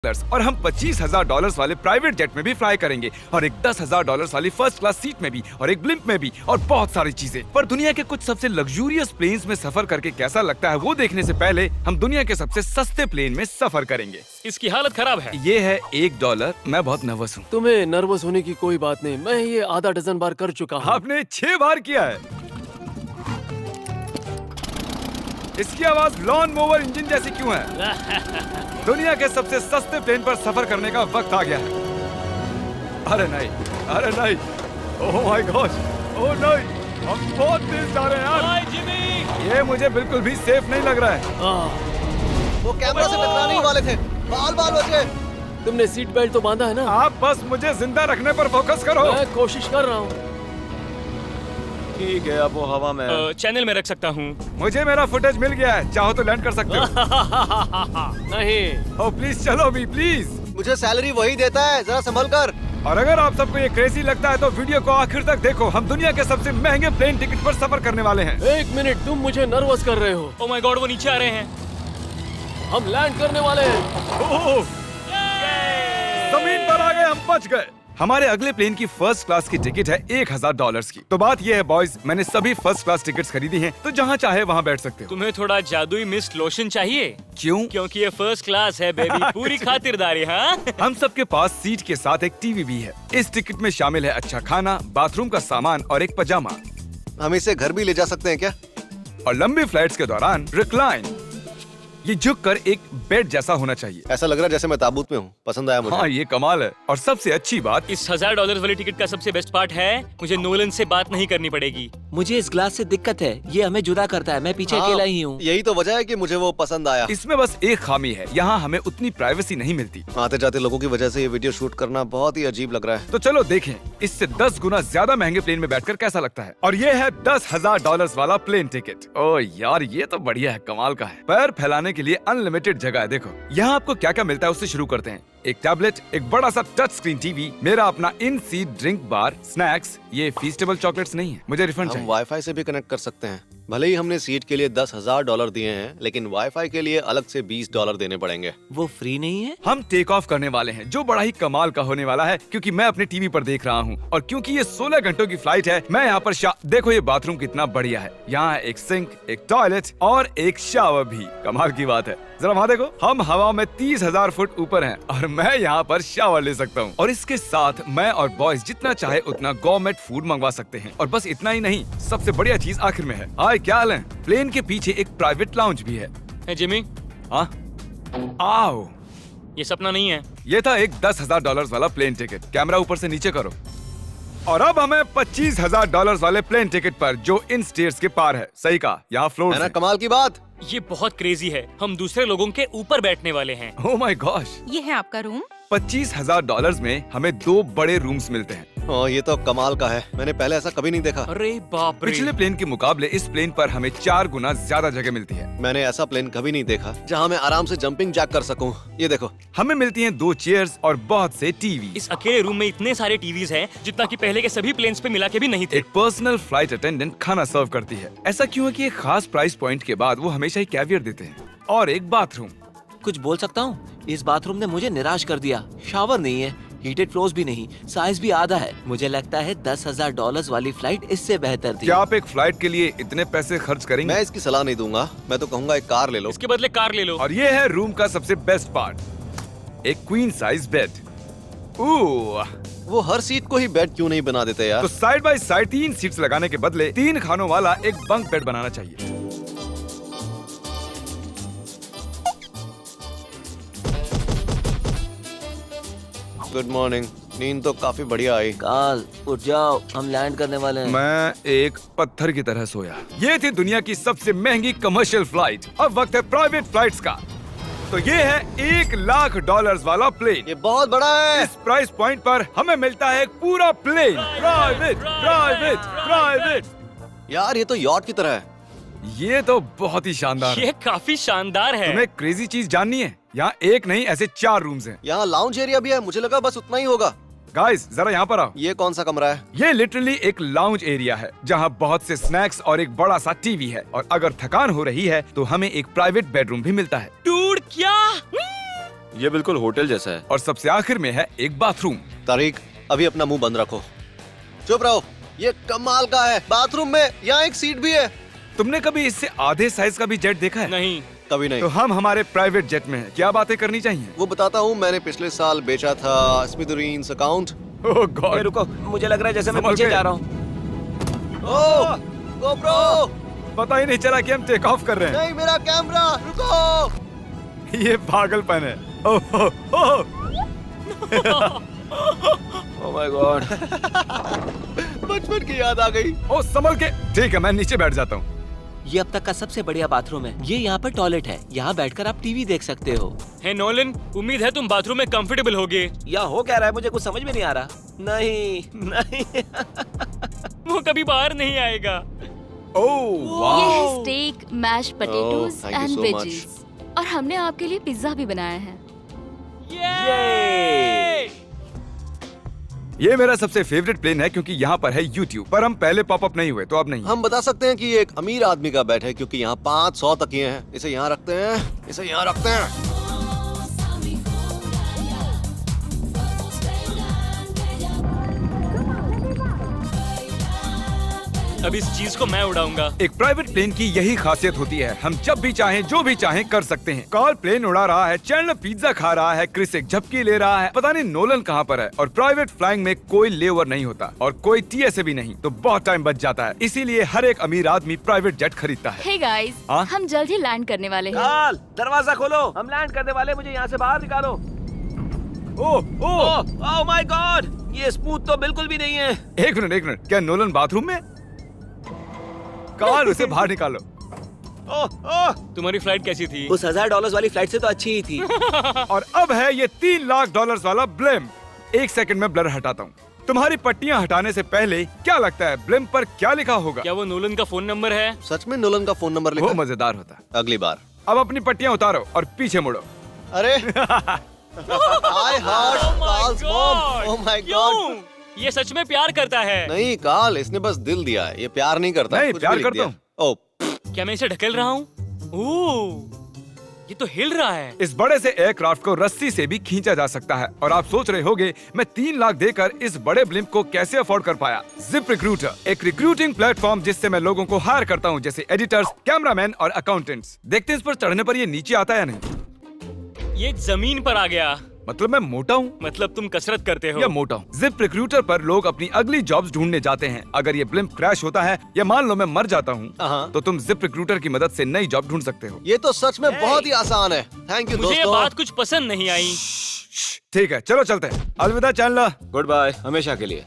और हम $25,000 वाले प्राइवेट जेट में भी फ्लाई करेंगे और एक $10,000 वाली फर्स्ट क्लास सीट में भी और एक ब्लिम्प में भी और बहुत सारी चीजें। पर दुनिया के कुछ सबसे लग्जूरियस प्लेन्स में सफर करके कैसा लगता है वो देखने से पहले हम दुनिया के सबसे सस्ते प्लेन में सफर करेंगे। इसकी हालत खराब है। ये है $1। मैं बहुत नर्वस हूँ। तुम्हें नर्वस होने की कोई बात नहीं, मैं ये आधा डजन बार कर चुका हूँ। आपने 6 बार किया है। इसकी आवाज लॉन मोवर इंजन जैसी क्यों है? दुनिया के सबसे सस्ते प्लेन पर सफर करने का वक्त आ गया है। अरे नहीं, अरे नहीं, ओह माय गॉड, ओह नहीं, हम बहुत तेज जा रहे हैं यार। हाय जिमी, ये मुझे बिल्कुल भी सेफ नहीं लग रहा है। वो कैमरा से टकराने ही वाले थे। बाल बाल बचे। तुमने सीट बेल्ट तो बांधा है ना? आप बस मुझे जिंदा रखने पर फोकस करो। मैं कोशिश कर रहा हूँ। ठीक है, अब वो हवा में चैनल में रख सकता हूँ। मुझे मेरा फुटेज मिल गया है, चाहो तो लैंड कर सकते हो। नहीं। ओह प्लीज चलो भी प्लीज। मुझे सैलरी वही देता है, जरा संभल कर। और अगर आप सबको ये क्रेजी लगता है तो वीडियो को आखिर तक देखो। हम दुनिया के सबसे महंगे प्लेन टिकट पर सफर करने वाले हैं। 1 मिनट, तुम मुझे नर्वस कर रहे हो। ओह माय गॉड, वो नीचे आ रहे हैं। हम लैंड करने वाले हैं। ओह, जमीन पर आ गए, हम बच गए। हमारे अगले प्लेन की फर्स्ट क्लास की टिकट है $1,000 की। तो बात ये है बॉयज, मैंने सभी फर्स्ट क्लास टिकट्स खरीदी हैं, तो जहाँ चाहे वहाँ बैठ सकते हो। तुम्हें थोड़ा जादुई मिस्ट लोशन चाहिए? क्यों? क्योंकि ये फर्स्ट क्लास है बेबी, पूरी खातिरदारी। हाँ, हम सबके पास सीट के साथ एक टीवी भी है। इस टिकट में शामिल है अच्छा खाना, बाथरूम का सामान और एक पजामा। हम इसे घर भी ले जा सकते हैं क्या? और लंबी फ्लाइट्स के दौरान रिक्लाइन, ये झुककर एक बेड जैसा होना चाहिए। ऐसा लग रहा है जैसे मैं ताबूत में हूँ। पसंद आया मुझे। हाँ ये कमाल है। और सबसे अच्छी बात, इस $1,000 वाली टिकट का सबसे बेस्ट पार्ट है मुझे नोलन से बात नहीं करनी पड़ेगी। मुझे इस ग्लास से दिक्कत है, ये हमें जुदा करता है। मैं पीछे हाँ, अकेला ही हूँ। यही तो वजह है कि मुझे वो पसंद आया। इसमें बस एक खामी है, यहाँ हमें उतनी प्राइवेसी नहीं मिलती। आते जाते लोगों की वजह से ये वीडियो शूट करना बहुत ही अजीब लग रहा है। तो चलो देखें इससे 10 गुना ज्यादा महंगे प्लेन में बैठकर कैसा लगता है। और ये है $10,000 वाला प्लेन टिकट। ओह यार ये तो बढ़िया है, कमाल का है। पैर फैलाने के लिए अनलिमिटेड जगह है। देखो यहाँ आपको क्या क्या मिलता है, उससे शुरू करते हैं। एक टैबलेट, एक बड़ा सा टच स्क्रीन टीवी, मेरा अपना इन सीट ड्रिंक बार, स्नैक्स। ये फीस्टेबल चॉकलेट्स नहीं है, मुझे रिफंड हम चाहिए। वाईफाई से भी कनेक्ट कर सकते हैं। भले ही हमने सीट के लिए $10,000 दिए हैं, लेकिन वाईफाई के लिए अलग से $20 देने पड़ेंगे। वो फ्री नहीं है? हम टेक ऑफ करने वाले हैं, जो बड़ा ही कमाल का होने वाला है, क्योंकि मैं अपने टीवी पर देख रहा हूँ। और क्योंकि ये 16 घंटों की फ्लाइट है, मैं यहाँ पर देखो ये बाथरूम कितना बढ़िया है। यहाँ एक सिंक, एक टॉयलेट और एक शावर भी। कमाल की बात है, जरा वहाँ देखो, हम हवा में 30,000 फुट ऊपर हैं और मैं यहाँ पर शावर ले सकता हूँ। और इसके साथ मैं और बॉयज जितना चाहे उतना गवर्नमेंट फूड मंगवा सकते हैं। और बस इतना ही नहीं, सबसे बढ़िया चीज आखिर में है। हाय क्या हाल है? प्लेन के पीछे एक प्राइवेट लाउंज भी है। है जिमी, हाँ, आओ। ये सपना नहीं है। ये था एक $10,000 वाला प्लेन टिकट। कैमरा ऊपर से नीचे करो। और अब हमें $25,000 वाले प्लेन टिकट पर, जो इन स्टेयर्स के पार है। सही कहा, यहाँ फ्लोर है ना कमाल की बात? ये बहुत क्रेजी है, हम दूसरे लोगों के ऊपर बैठने वाले हैं। Oh my gosh. ये है आपका रूम। $25,000 में हमें 2 बड़े रूम्स मिलते हैं। ओह, ये तो कमाल का है, मैंने पहले ऐसा कभी नहीं देखा। अरे बाप रे। पिछले प्लेन के मुकाबले इस प्लेन पर हमें 4 गुना ज्यादा जगह मिलती है। मैंने ऐसा प्लेन कभी नहीं देखा जहाँ मैं आराम से जंपिंग जैक कर सकूं। ये देखो, हमें मिलती हैं 2 चेयर्स और बहुत से टीवी। इस अकेले रूम में इतने सारे टीवीज हैं जितना कि पहले के सभी प्लेन्स पे मिला के भी नहीं थे। एक पर्सनल फ्लाइट अटेंडेंट खाना सर्व करती है। ऐसा क्यों है कि एक खास प्राइस पॉइंट के बाद वो हमेशा ही कैवियर देते हैं। और एक बाथरूम। कुछ बोल सकता हूँ? इस बाथरूम ने मुझे निराश कर दिया। शावर नहीं है, हीटेड फ्लोर्स भी नहीं, साइज भी आधा है। मुझे लगता है $10,000 वाली फ्लाइट इससे बेहतर थी। क्या आप एक फ्लाइट के लिए इतने पैसे खर्च करेंगे? मैं इसकी सलाह नहीं दूंगा। मैं तो कहूँगा एक कार ले लो। इसके बदले कार ले लो। और ये है रूम का सबसे बेस्ट पार्ट, एक क्वीन साइज बेड। वो हर सीट को ही बेड क्यों नहीं बना देते यार? तो साइड बाय साइड 3 सीट्स लगाने के बदले 3 खानों वाला एक बंक बेड बनाना चाहिए। Good morning. नींद तो काफी बढ़िया आई। काल उठ जाओ, हम लैंड करने वाले हैं। मैं एक पत्थर की तरह सोया। ये थी दुनिया की सबसे महंगी कमर्शियल फ्लाइट। अब वक्त है प्राइवेट फ्लाइट्स का। तो ये है $1,00,000 वाला प्लेन। ये बहुत बड़ा है। इस प्राइस पॉइंट पर हमें मिलता है एक पूरा प्लेन। Private private private. यार ये तो यॉट की तरह है। ये तो बहुत ही शानदार है। ये काफी शानदार है। तुम्हें क्रेजी चीज जाननी है? यहाँ एक नहीं ऐसे 4 रूम्स हैं। यहाँ लाउंज एरिया भी है। मुझे लगा बस उतना ही होगा। गाइस जरा यहाँ पर आओ। ये कौन सा कमरा है? ये लिटरली एक लाउंज एरिया है जहाँ बहुत से स्नैक्स और एक बड़ा सा टीवी है। और अगर थकान हो रही है तो हमें एक प्राइवेट बेडरूम भी मिलता है। डूड क्या? ये बिल्कुल होटल जैसा है। और सबसे आखिर में है एक बाथरूम। तारिक, अभी अपना मुंह बंद रखो। चुप रहो। ये कमाल का है। बाथरूम में यहाँ एक सीट भी है। तुमने कभी इससे आधे साइज का भी जेट देखा है? नहीं। कभी नहीं। तो हम हमारे प्राइवेट जेट में हैं। क्या बातें करनी चाहिए? वो बताता हूँ, मैंने पिछले साल बेचा था स्मिथुरीन्स अकाउंट। ओह ए, गॉड। रुको, मुझे लग रहा है जैसे मैं संभल पीछे के। जा रहा हूँ। ओह गोप्रो, पता ही नहीं चला कि हम टेक ऑफ कर रहे हैं। नहीं मेरा कैमरा, रुको। ये पागलपन है। Oh oh, oh. Oh my God. बचपन की याद आ गई। ओह संभल के। ठीक है, मैं नीचे बैठ जाता हूँ। ये अब तक का सबसे बढ़िया बाथरूम है। ये यहाँ पर टॉयलेट है। यहाँ बैठकर आप टीवी देख सकते हो। हे नोलन, उम्मीद है तुम बाथरूम में कंफर्टेबल होगे। यहाँ हो क्या रहा है मुझे कुछ समझ में नहीं आ रहा। नहीं नहीं। वो कभी बाहर नहीं आएगा। ओह ये वाह। है steak, mash potatoes thank you and so veggies. और हमने आपके लिए पिज्जा भी बनाया है। ये ये मेरा सबसे फेवरेट प्लेन है क्योंकि यहाँ पर है YouTube। पर हम पहले पॉपअप नहीं हुए तो अब नहीं। हम बता सकते हैं कि ये एक अमीर आदमी का बेड है क्योंकि यहाँ 500 तकिए हैं। इसे यहाँ रखते हैं, इसे यहाँ रखते हैं। अब इस चीज को मैं उड़ाऊंगा। एक प्राइवेट प्लेन की यही खासियत होती है, हम जब भी चाहें जो भी चाहें कर सकते हैं। कार्ल प्लेन उड़ा रहा है, चैंडलर पिज्जा खा रहा है, क्रिस एक झपकी ले रहा है, पता नहीं नोलन कहाँ पर है। और प्राइवेट फ्लाइंग में कोई लेओवर नहीं होता और कोई TSA भी नहीं, तो बहुत टाइम बच जाता है। इसीलिए हर एक अमीर आदमी प्राइवेट जेट खरीदता है। हे गाइस, हाँ? हम जल्द ही लैंड करने वाले हैं। काल, दरवाजा खोलो, हम लैंड करने वाले, मुझे यहाँ से बाहर निकालो। ओह ओह, ओह माय गॉड, ये स्मूथ तो बिल्कुल भी नहीं है। एक मिनट, क्या नोलन बाथरूम में? कार्ल उसे बाहर निकालो। ओह ओह, तुम्हारी फ्लाइट कैसी थी? उस $1000 वाली फ्लाइट से तो अच्छी ही थी। और अब है ये $3 लाख वाला ब्लिम्प। एक सेकंड में ब्लर हटाता हूँ। तुम्हारी पट्टियाँ हटाने से पहले क्या लगता है ब्लिम्प पर क्या लिखा होगा? क्या वो नोलन का फोन नंबर है? सच में नोलन का फोन नंबर लिखा वो है? मजेदार होता। अगली बार। अब अपनी पट्टियाँ उतारो और पीछे मुड़ो। अरे I heard Carl's mom. Oh my God. क्यों? ये सच में प्यार करता है। नहीं कार्ल, इसने बस दिल दिया है। ये प्यार नहीं करता। नहीं, कुछ प्यार भी लिख करता दिया। हूँ। ओह, क्या मैं इसे ढकेल रहा हूँ? ओह, ये तो हिल रहा है। इस बड़े से एयरक्राफ्ट को रस्सी से भी खींचा जा सकता है। और आप सोच रहे होंगे मैं 3 लाख देकर इस बड़े ब्लिम्प को कैसे अफोर्ड कर पाया। जिप रिक्रूटर, एक रिक्रूटिंग प्लेटफॉर्म जिससे मैं लोगों को हायर करता हूँ, जैसे एडिटर्स, कैमरामैन और अकाउंटेंट्स। देखते हैं इस पर चढ़ने पर ये नीचे आता है या नहीं। ये जमीन पर आ गया। मतलब मैं मोटा हूँ मतलब तुम कसरत करते हो। या मोटा हूँ। जिप रिक्रूटर पर लोग अपनी अगली जॉब्स ढूंढने जाते हैं। अगर ये ब्लिम्प क्रैश होता है या मान लो मैं मर जाता हूँ, हाँ। तो तुम जिप रिक्रूटर की मदद से नई जॉब ढूंढ सकते हो। ये तो सच में बहुत ही आसान है। थैंक यू मुझे ये दोस्तों। बात कुछ पसंद नहीं आई। ठीक है, चलो चलते हैं। अलविदा चैंडलर। गुड बाय, हमेशा के लिए।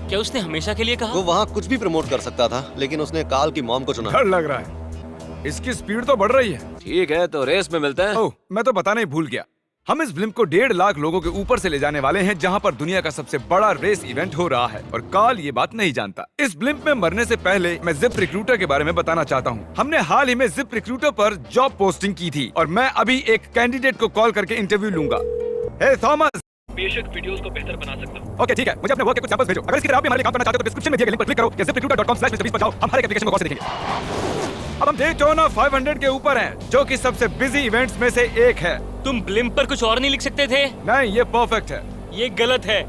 क्या उसने हमेशा के लिए कहा? वो वहाँ कुछ भी प्रमोट कर सकता था, लेकिन उसने कार्ल की मॉम को चुना। डर लग रहा है। इसकी स्पीड तो बढ़ रही है। ठीक है, तो रेस में मिलते हैं। ओह, मैं तो बताना ही भूल गया। हम इस ब्लिम्प को 1.5 लाख लोगों के ऊपर से ले जाने वाले हैं, जहां पर दुनिया का सबसे बड़ा रेस इवेंट हो रहा है। और कार्ल ये बात नहीं जानता। इस ब्लिम्प में मरने से पहले मैं जिप रिक्रूटर के बारे में बताना चाहता हूँ। हमने हाल ही में जिप रिक्रूटर पर जॉब पोस्टिंग की थी और मैं अभी एक कैंडिडेट को कॉल करके इंटरव्यू लूंगा। हे थॉमस, बेशक वीडियोस को बेहतर बना सकता हूँ। ओके ठीक है, मुझे अपने वर्क के कुछ सैंपल्स भेजो। अगर इसकी तरह आप भी हमारे काम करना चाहते हो तो डिस्क्रिप्शन में दिए गए लिंक पर क्लिक करो या ziprecruiter.com/mr20 पर जाओ। हम हर एक एप्लीकेशन को गौर से देखेंगे। अब हम डेटोना 500 के ऊपर हैं, जो कि सबसे बिजी इवेंट्स में से एक है। तुम ब्लिम्प पर कुछ और नहीं लिख सकते थे? नहीं, ये परफेक्ट है। ये गलत है।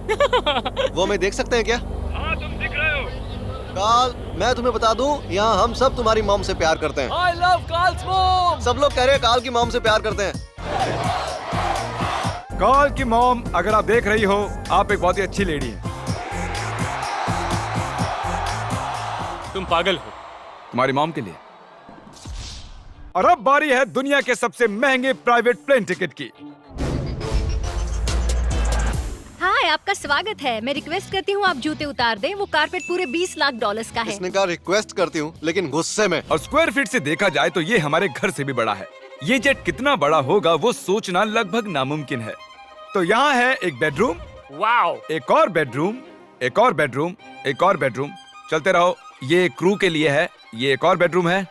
वो मैं देख सकते हैं क्या? हाँ, तुम दिख रहे हो। कार्ल, मैं तुम्हें बता दूं, यहाँ हम सब तुम्हारी मॉम से प्यार करते हैं। I love Carl's mom. सब लोग कह रहे हैं कार्ल की मॉम से प्यार करते हैं। कार्ल की मॉम, अगर आप देख रही हो, आप एक बहुत ही अच्छी लेडी हैं। तुम पागल हो। तुम्हारी मॉम के लिए। और अब बारी है दुनिया के सबसे महंगे प्राइवेट प्लेन टिकट की। हाय, आपका स्वागत है। मैं रिक्वेस्ट करती हूँ आप जूते उतार दें। वो कारपेट पूरे $20 लाख का है। इसने कहा रिक्वेस्ट करती हूँ, लेकिन गुस्से में। और स्क्वायर फीट से देखा जाए तो ये हमारे घर से भी बड़ा है। ये जेट कितना बड़ा होगा वो सोचना लगभग नामुमकिन है। तो यहाँ है एक बेडरूम, वाओ। एक और बेडरूम, एक और बेडरूम, एक और बेडरूम। चलते रहो। ये क्रू के लिए है। ये एक और बेडरूम है।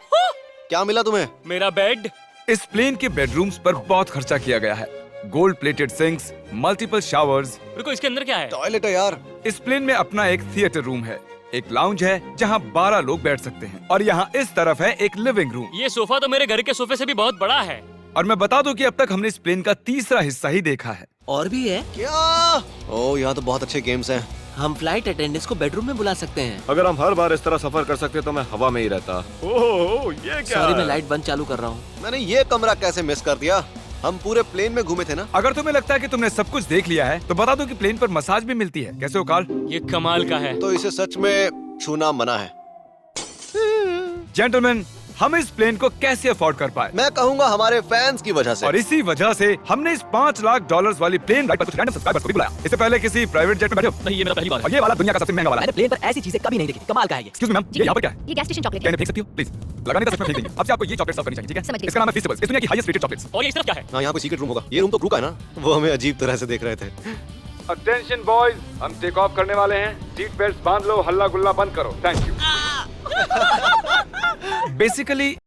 क्या मिला तुम्हें? मेरा बेड। इस प्लेन के बेडरूम्स पर बहुत खर्चा किया गया है। Gold plated sinks, multiple showers. रुको, इसके अंदर क्या है? टॉयलेट है यार। इस प्लेन में अपना एक थिएटर रूम है, एक लाउंज है जहां 12 लोग बैठ सकते हैं, और यहाँ इस तरफ है एक लिविंग रूम। ये सोफा तो मेरे घर के सोफे से भी बहुत बड़ा है। और मैं बता दूं कि अब तक हमने इस प्लेन का तीसरा हिस्सा ही देखा है। और भी है। क्या? ओह, यहाँ तो बहुत अच्छे गेम्स हैं। हम फ्लाइट अटेंडेंट्स को बेडरूम में बुला सकते हैं। अगर हम हर बार इस तरह सफर कर सकते तो मैं हवा में ही रहता। ओह, ये क्या? सॉरी, मैं लाइट बंद चालू कर रहा हूँ। मैंने ये कमरा कैसे मिस कर दिया? हम पूरे प्लेन में घूमे थे ना। अगर तुम्हें लगता है कि तुमने सब कुछ देख लिया है तो बता दो कि प्लेन पर मसाज भी मिलती है। कैसे हो कार्ल? ये कमाल का है। तो इसे सच में छूना मना है। जेंटलमैन, हम इस प्लेन को कैसे अफोर्ड कर पाए? मैं कहूंगा हमारे फैंस की वजह से। और इसी वजह से हमने इस $5 लाख वाली प्लेन राइड पर कुछ रैंडम सब्सक्राइबर्स को भी बुलाया। इससे पहले किसी प्राइवेट जेट में बैठे हो? नहीं, ये मेरा पहली बार है। और ये वाला दुनिया का सबसे महंगा वाला है। प्लेन पर ऐसी चीजें कभी नहीं देखी। कमाल का है ये। एक्सक्यूज मी मैम, ये यहाँ पर क्या है? ये गैस स्टेशन चॉकलेट क्या है। इन्हें फेंक सकती हो प्लीज? लगाने का सच में फेंक देंगे। अब से आपको ये चॉकलेट सर्व करनी चाहिए, ठीक है? समझ गई। इसका नाम है फेस्टिवल्स, इस दुनिया की हाईएस्ट रेटेड चॉकलेट्स। और ये इस तरफ क्या है? हाँ, यहाँ कोई सीक्रेट रूम होगा। ये रूम तो क्रू का है ना। वो हमें अजीब तरह से देख रहे थे। अटेंशन बॉयज, हम टेक ऑफ करने वाले हैं। सीट बेल्ट्स बांध लो, हल्ला गुल्ला बंद करो। Thank you. बेसिकली